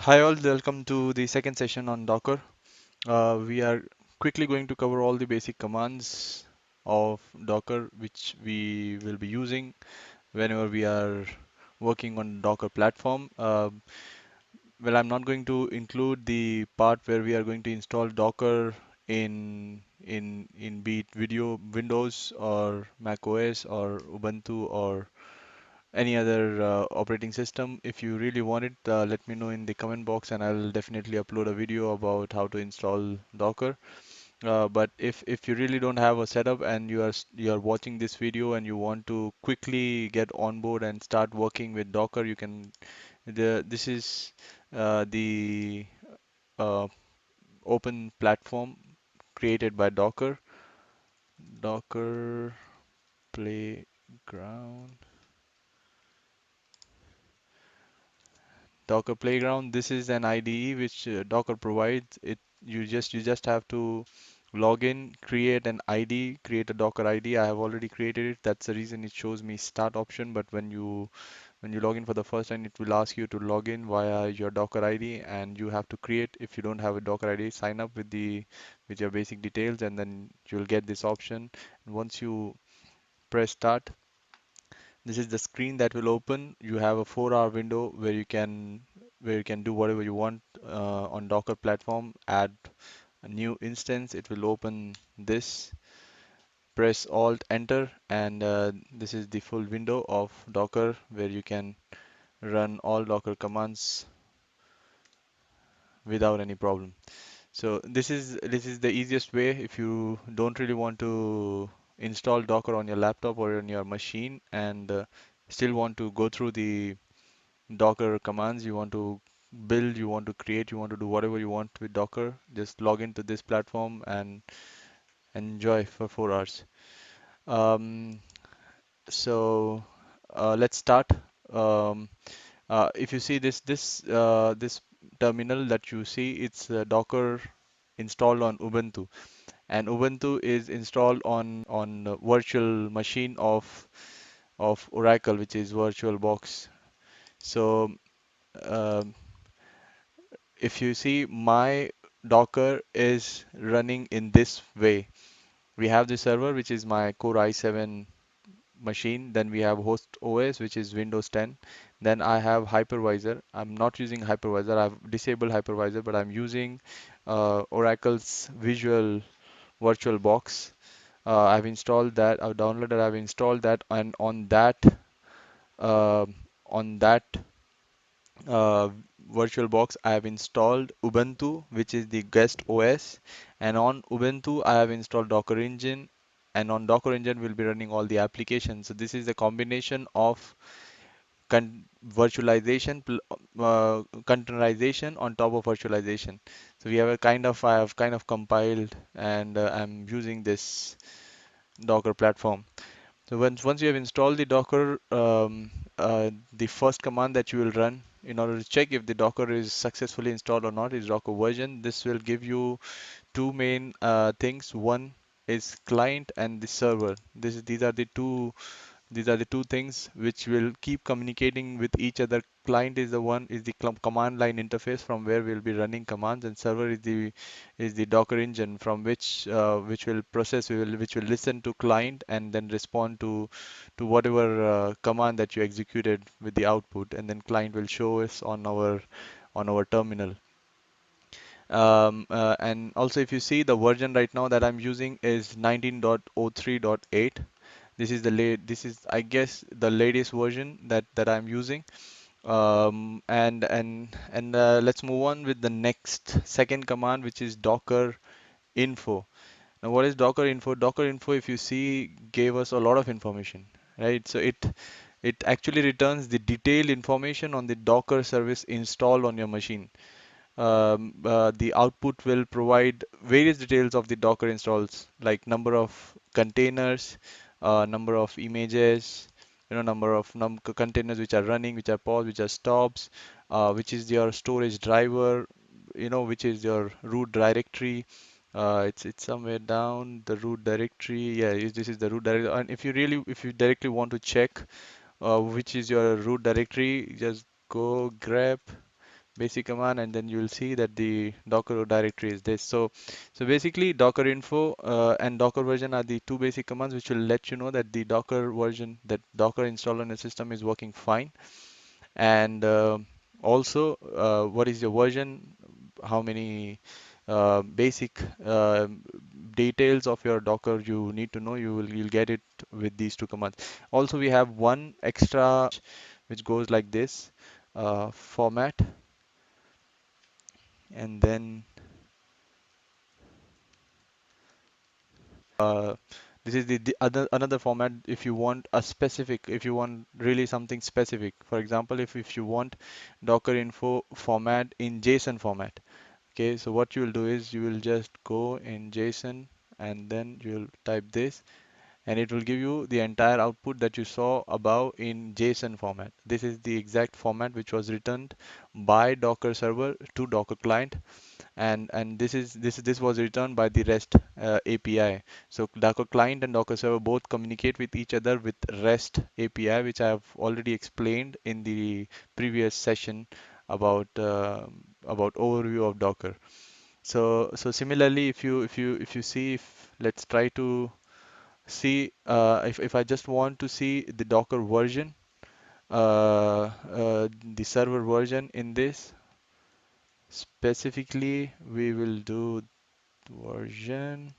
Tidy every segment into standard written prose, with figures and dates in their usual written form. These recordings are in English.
Hi all, welcome to the second session on Docker. We are quickly going to cover all the basic commands of Docker which we will be using whenever we are working on Docker platform. Well, I'm not going to include the part where we are going to install Docker in be it video Windows or Mac OS or Ubuntu or any other operating system. If you really want it, let me know in the comment box and I'll definitely upload a video about how to install Docker. But if you really don't have a setup and you are watching this video and you want to quickly get on board and start working with Docker, you can this is the uh, open platform created by Docker Playground. Docker Playground. This is an IDE which Docker provides. It you just have to log in, create an ID, create a Docker ID. I have already created it. That's the reason it shows me start option. But when you log in for the first time, it will ask you to log in via your Docker ID, and you have to create. If you don't have a Docker ID, sign up with your basic details, and then you'll get this option. And once you press start, this is the screen that will open. You have a 4-hour window where you can do whatever you want on Docker platform. Add a new instance. It will open this. Press Alt Enter, and this is the full window of Docker where you can run all Docker commands without any problem. So this is the easiest way if you don't really want to install Docker on your laptop or on your machine and still want to go through the Docker commands. You want to build, you want to create, you want to do whatever you want with Docker. Just log into this platform and enjoy for 4 hours. Um, so let's start. Um, if you see this terminal that you see, it's Docker installed on Ubuntu, and Ubuntu is installed on virtual machine of Oracle, which is VirtualBox. So um, if you see, my Docker is running in this way. We have the server, which is my Core i7 machine. Then we have host OS, which is Windows 10. Then I have hypervisor. I'm not using hypervisor. I've disabled hypervisor, but I'm using Oracle's Visual VirtualBox. I've installed that. I've downloaded. I've installed that, and uh, on that uh, VirtualBox, I have installed Ubuntu, which is the guest OS, and on Ubuntu, I have installed Docker Engine, and on Docker Engine, we'll be running all the applications. So this is a combination of virtualization, containerization on top of virtualization. So I have kind of compiled, and I'm using this Docker platform. So once you have installed the Docker, the first command that you will run in order to check if the Docker is successfully installed or not is Docker version. This will give you two main things. One is client and the server. These are the two things which will keep communicating with each other. Client is the one is the command line interface from where we'll be running commands, and server is the Docker engine from which will which will listen to client and then respond to whatever command that you executed with the output, and then client will show us on our terminal. And also, if you see, the version right now that I'm using is 19.03.8. This is, I guess, the latest version that I'm using. And let's move on with the next second command, which is Docker info. Now, what is Docker info? Docker info, if you see, gave us a lot of information, right? So it actually returns the detailed information on the Docker service installed on your machine. The output will provide various details of the Docker installs, like number of containers, number of images, number of containers which are running, which are paused, which are stops, which is your storage driver, which is your root directory. It's somewhere down the root directory. Yeah, this is the root directory. And if you directly want to check which is your root directory, just go grab basic command, and then you will see that the Docker directory is this. So basically Docker info and Docker version are the two basic commands which will let you know that the Docker version, that Docker installed on the system is working fine. And also what is your version, how many basic details of your Docker you need to know, you'll get it with these two commands. Also we have one extra which goes like this, format, and then uh, this is the other another format if you want a specific, if you want really something specific. For example, if you want Docker info format in JSON format. Okay, so what you will do is you will just go in JSON and then you'll type this, and it will give you the entire output that you saw above in JSON format. This is the exact format which was returned by Docker server to Docker client, and this was returned by the REST API. So Docker client and Docker server both communicate with each other with REST API, which I have already explained in the previous session about overview of Docker. So similarly, if you see, if let's try to see, if I just want to see the Docker version, the server version in this specifically, we will do version.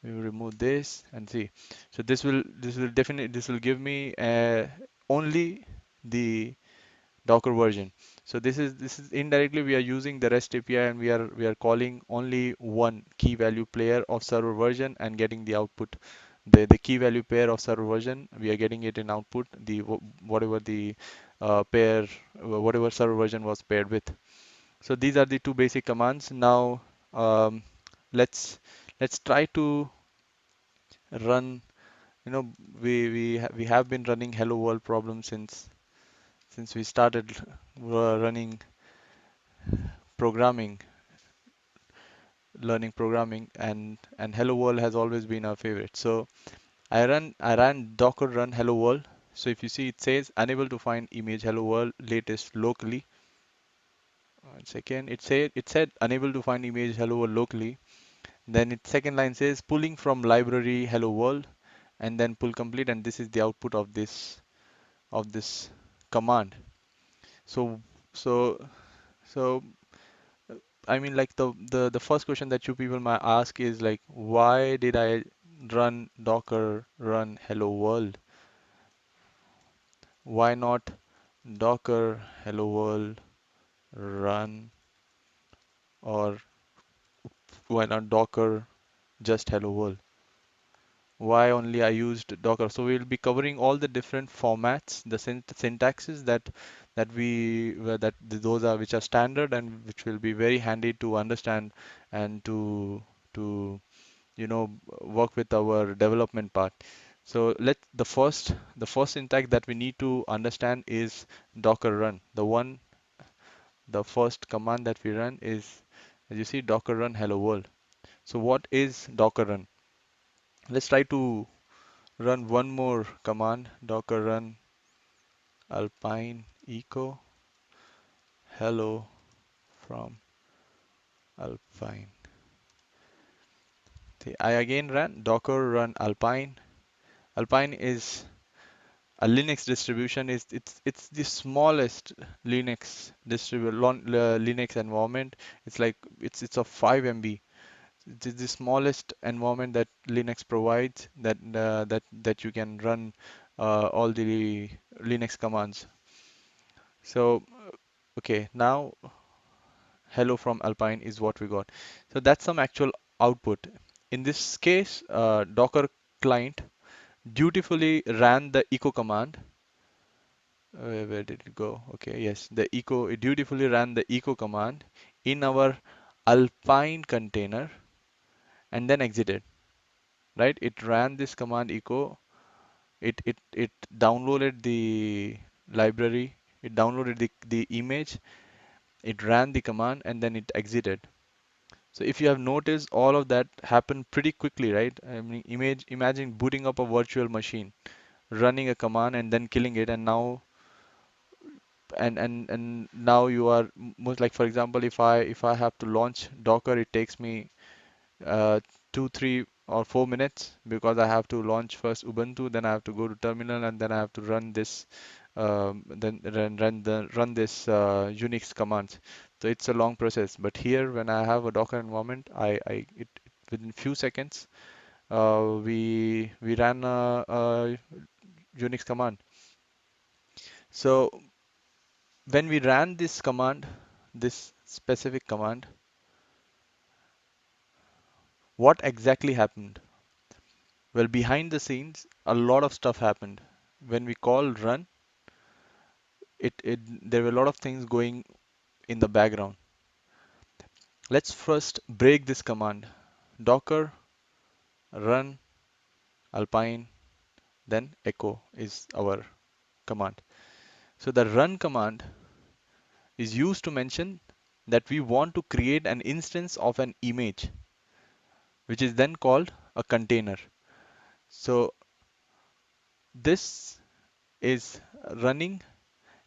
We will remove this and see. So this will give me only the Docker version. So this is indirectly we are using the REST API, and we are calling only one key value pair of server version and getting the output. The key value pair of server version, we are getting it in output, the whatever the pair, whatever server version was paired with. So these are the two basic commands. Now um, let's let's try to run. You know, we have been running hello world problem since we started running programming, learning programming, and hello world has always been our favorite. So I ran docker run hello world. So if you see, it says unable to find image hello world latest locally. One second, it said unable to find image hello world locally. Then its second line says pulling from library hello world, and then pull complete, and this is the output of this command. So so so I mean, like the first question that you people might ask is like, why did I run Docker run hello world? Why not Docker hello world run, or why not Docker just hello world? Why only I used Docker? So we'll be covering all the different formats, the syntaxes that those are which are standard and which will be very handy to understand and to work with our development part. So let the first syntax that we need to understand is Docker run. The first command that we run is, as you see, Docker run hello world. So what is Docker run? Let's try to run one more command, Docker run Alpine echo hello from Alpine. I again ran Docker run Alpine. Alpine is a Linux distribution. It's the smallest Linux environment. It's like it's a 5 MB. It is the smallest environment that Linux provides, that you can run all the Linux commands. So okay, now hello from Alpine is what we got. So that's some actual output. In this case, Docker client dutifully ran the echo command. Where did it go? Okay, yes, the echo, it dutifully ran the echo command in our Alpine container and then exited. Right? It ran this command echo. It downloaded the library. It downloaded the image. It ran the command and then it exited. So if you have noticed, all of that happened pretty quickly, right? I mean, imagine booting up a virtual machine, running a command and then killing it, and now and now you are most like, for example, if I have to launch Docker, it takes me 2, 3, or 4 minutes, because I have to launch first Ubuntu, then I have to go to terminal, and then I have to run this then run this Unix commands. So it's a long process. But here, when I have a Docker environment, it within few seconds, we ran a Unix command. So when we ran this command, this specific command, what exactly happened? Well, behind the scenes, a lot of stuff happened. When we call run, it there were a lot of things going in the background. Let's first break this command. Docker run Alpine, then echo is our command. So the run command is used to mention that we want to create an instance of an image, which is then called a container. So this is running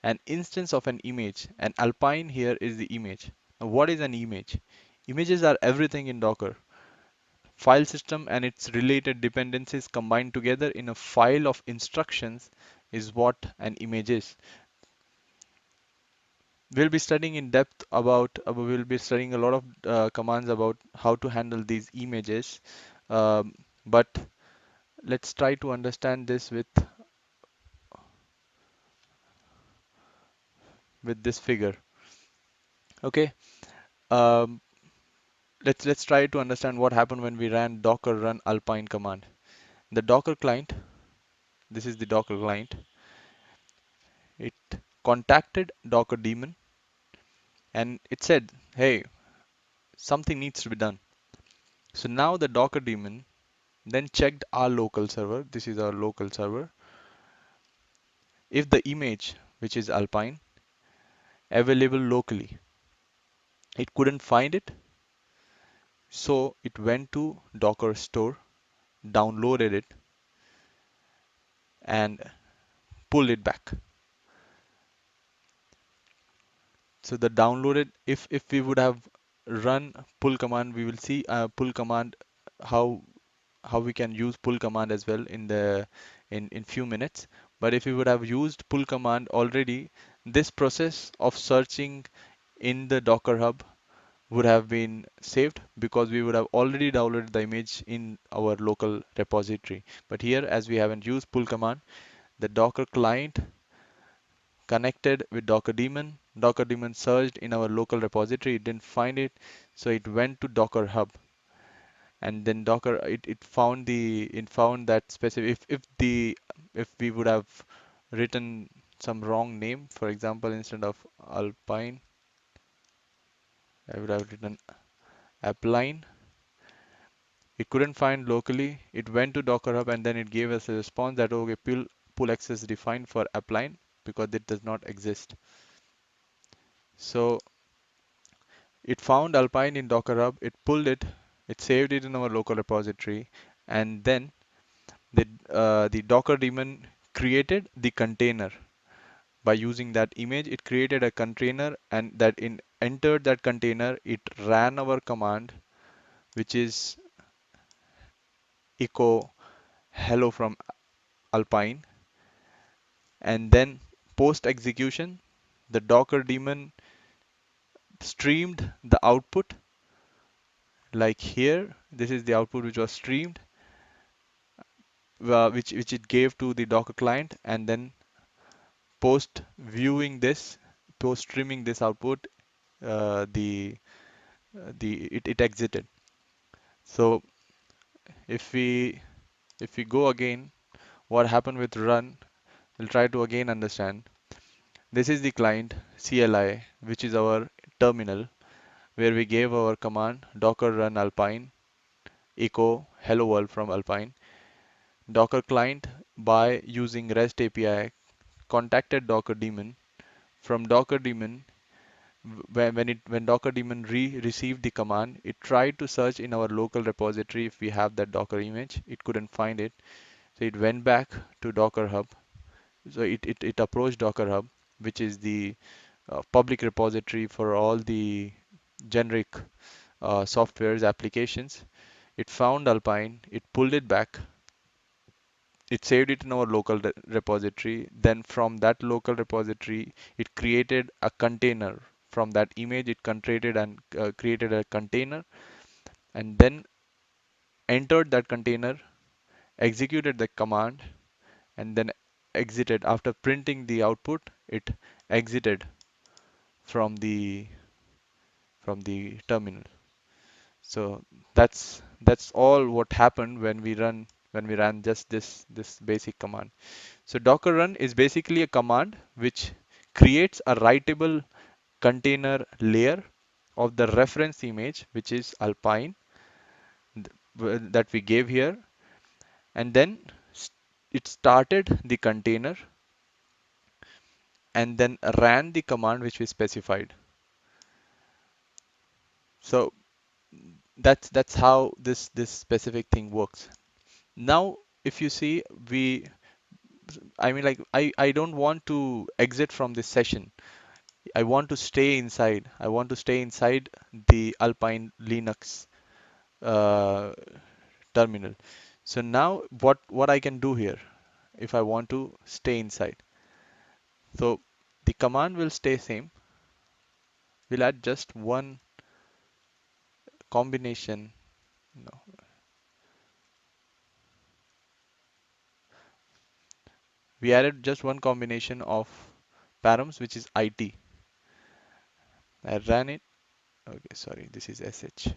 an instance of an image, and Alpine here is the image. Now, what is an image? Images are everything in Docker. File system and its related dependencies combined together in a file of instructions is what an image is. We'll be studying in depth we'll be studying a lot of commands about how to handle these images. But let's try to understand this with this figure. Okay. Um, let's try to understand what happened when we ran docker run alpine command. The Docker client, this is the Docker client, it contacted Docker daemon and it said, hey, something needs to be done. So now the Docker daemon then checked our local server. This is our local server. If the image, which is Alpine, available locally, it couldn't find it. So it went to Docker store, downloaded it, and pulled it back. So the downloaded, if we would have run pull command, we will see pull command, how we can use pull command as well in few minutes. But if we would have used pull command already, this process of searching in the Docker Hub would have been saved, because we would have already downloaded the image in our local repository. But here, as we haven't used pull command, the Docker client connected with Docker daemon. Docker daemon searched in our local repository, it didn't find it, so it went to Docker Hub, and then Docker it found that specific, if we would have written some wrong name, for example, instead of Alpine, I would have written Appline. It couldn't find locally. It went to Docker Hub, and then it gave us a response that, okay, pull access defined for Appline, because it does not exist. So it found Alpine in Docker Hub, it pulled it, it saved it in our local repository, and then the Docker daemon created the container. By using that image, it created a container, and entered that container, it ran our command, which is echo hello from Alpine, and then post execution, the Docker daemon streamed the output. Like here, this is the output which was streamed, which it gave to the Docker client, and then post viewing this, post streaming this output, the it exited. So if we go again, what happened with run, we'll try to again understand. This is the client CLI, which is our terminal, where we gave our command docker run alpine echo hello world from Alpine. Docker client, by using REST API, contacted Docker daemon. From Docker daemon, when Docker daemon received the command, it tried to search in our local repository if we have that Docker image. It couldn't find it, so it went back to Docker Hub. So it approached Docker Hub. which is the public repository for all the generic softwares applications. It found Alpine, it pulled it back, it saved it in our local repository. Then from that local repository, it created a container. From that image, it created a container, and then entered that container, executed the command, and then exited. After printing the output, it exited from the terminal. So that's all what happened when we ran just this basic command. So Docker run is basically a command which creates a writable container layer of the reference image, which is Alpine, that we gave here, and then it started the container and then ran the command which we specified. So that's how this specific thing works. Now, if you see, I mean, like, I don't want to exit from this session. I want to stay inside. I want to stay inside the Alpine Linux uh, terminal. So now what I can do here if I want to stay inside. So the command will stay same. We'll add just one combination. No, we added just one combination of params, which is IT. I ran it. Okay, sorry, this is SH.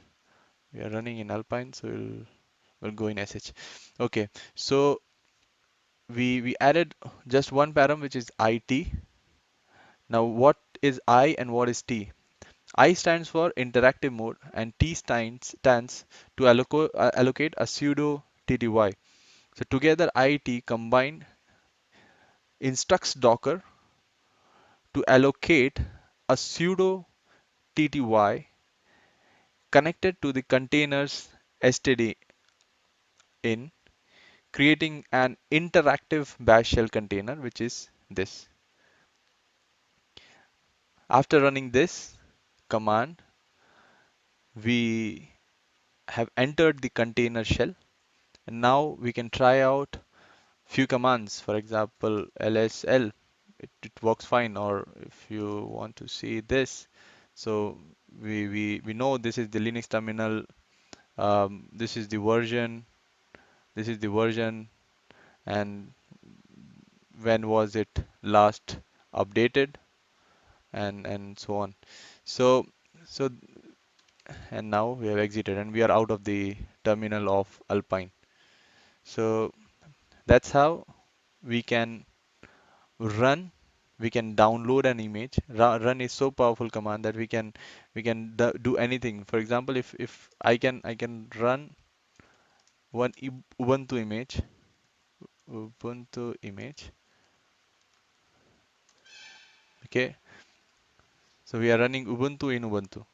We are running in Alpine, so we'll go in SH. Okay, so we added just one param, which is IT. Now, what is I and what is T? I stands for interactive mode and T stands to allocate a pseudo TTY. So together IT combined instructs Docker to allocate a pseudo TTY connected to the container's std in, creating an interactive bash shell container, which is this. After running this command, we have entered the container shell, and now we can try out few commands. For example, lsl, it works fine. Or if you want to see this, so we know this is the Linux terminal. This is the version. This is the version, and when was it last updated, and so on. So so and now we have exited and we are out of the terminal of Alpine. So that's how we can run. We can download an image. Run is so powerful command that we can do anything. For example, if I can run one Ubuntu image, Ubuntu image. Okay, so we are running Ubuntu in Ubuntu.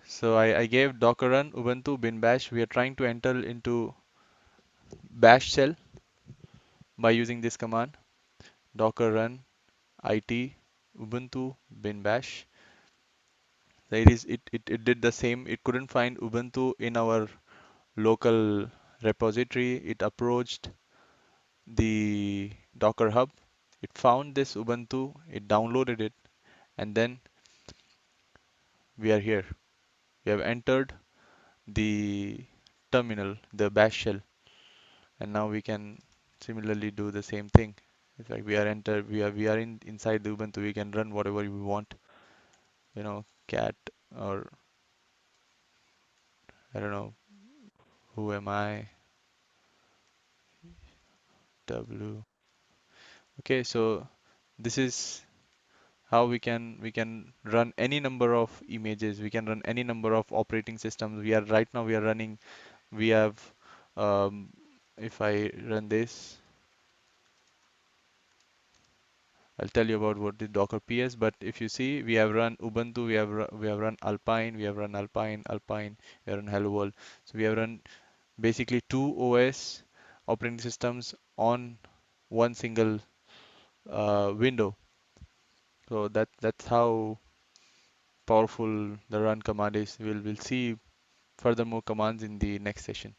So I gave docker run ubuntu bin bash. We are trying to enter into bash shell by using this command, docker run it ubuntu bin bash. So it did the same. It couldn't find Ubuntu in our local repository. It approached the Docker Hub. It found this Ubuntu. It downloaded it, and then we are here. We have entered the terminal, the bash shell, and now we can similarly do the same thing. It's like we are inside the Ubuntu. We can run whatever we want. Cat, or I don't know, who am I? W. Okay, so this is how we can run any number of images. We can run any number of operating systems. We are running. We have, um, if I run this, I'll tell you about what the Docker PS. But if you see, we have run Ubuntu, we have run Alpine, Alpine, we have run Hello World. So we have run basically two OS operating systems on one single window. So that's how powerful the run command is. We'll see further more commands in the next session.